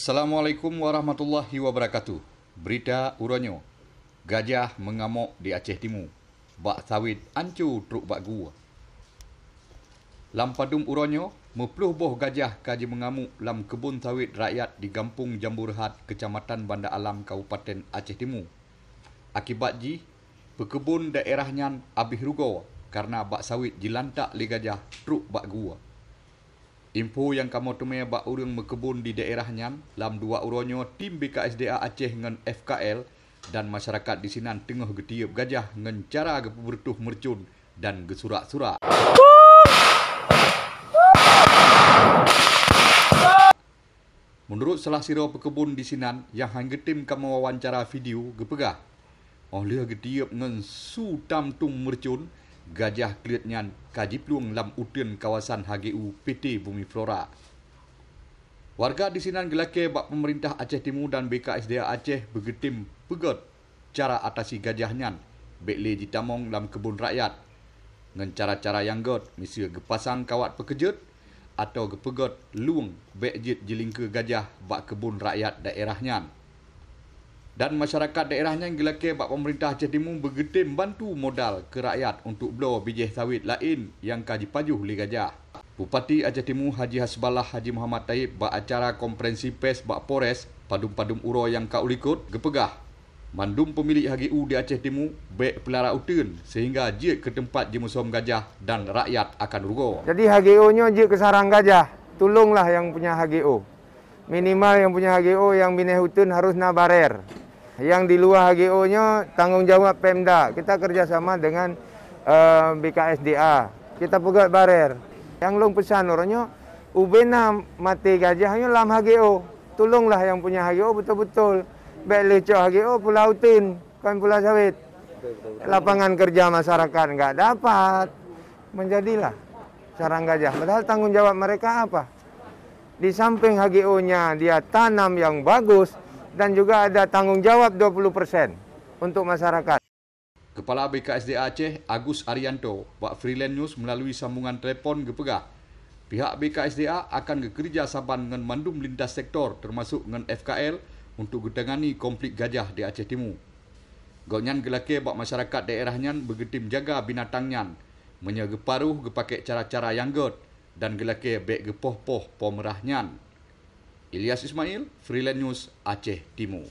Assalamualaikum warahmatullahi wabarakatuh. Berita Uronyo. Gajah mengamuk di Aceh Timur. Bak sawit ancur truk bak gua. Lam Padum Uronyo, mepluh boh gajah kaji mengamuk lam kebun sawit rakyat di Kampung Jambu Rehat, Kecamatan Bandar Alam, Kabupaten Aceh Timur. Akibat ji, pekebun daerahnya habis rugo karena bak sawit jilantak li gajah truk bak gua. Info yang kamu temui bak urang berkebun di daerahnya, lam dua uronyo tim BKSDA Aceh dengan FKL dan masyarakat di sini tengah getiup gajah dengan cara bertuh mercun dan gesurak-surak. Menurut salah siro pekebun di Sinan yang hangga tim kamu wawancara video gepegah, oleh getiup dengan su tam tung mercun, gajah kelitnya kaji peluang lam utian kawasan HGU PT Bumi Flora. Warga di Sinan gelake bak pemerintah Aceh Timur dan BKSDA Aceh bergetim pegot cara atasi gajahnya bekle jitamong lam kebun rakyat dengan cara-cara yang god, misalnya gepasang kawat pekejut atau gepegot luang bekjit jelingke gajah bak kebun rakyat daerahnya. Dan masyarakat daerahnya yang gelake bak pemerintah Aceh Timur bergetim bantu modal ke rakyat untuk belo bijih sawit lain yang kaji pajuh li gajah. Bupati Aceh Timur Haji Hasbalah Haji Muhammad Taib bak acara konferensi pers bak Polres Padum-Padum Uro yang kaulikut gepegah mandum pemilik HGU di Aceh Timur bek pelara utun sehingga jik ke tempat jemusom gajah dan rakyat akan rugo. Jadi HGO-nya jik ke sarang gajah, tolonglah yang punya HGO. Minimal yang punya HGO yang bineh utun harus na barer. Yang di luar HGO-nya tanggungjawab Pemda. Kita kerjasama dengan BKSDA. Kita pegat barer. Yang long pesan orangnya, ubena mati gajahnya lam HGO. Tolonglah yang punya HGO betul-betul. Baik lecok HGO Pulau Tin, kan Pulau Sawit. Lapangan kerja masyarakat enggak dapat. Menjadilah sarang gajah. Padahal tanggungjawab mereka apa? Di samping HGO-nya dia tanam yang bagus, dan juga ada tanggung jawab 20% untuk masyarakat. Kepala BKSDA Aceh Agus Arianto bak Freelance News melalui sambungan telefon gepegah, pihak BKSDA akan bekerja sama dengan mandum lintas sektor termasuk dengan FKL untuk getangani konflik gajah di Aceh Timur. Gonyan gelake bak masyarakat daerahnya bergetim jaga binatangnya, menyegeparuh gepakai cara-cara yang god dan gelake bek gepoh-poh pomerahnya. Ilyas Ismail, Freelance News, Aceh Timur.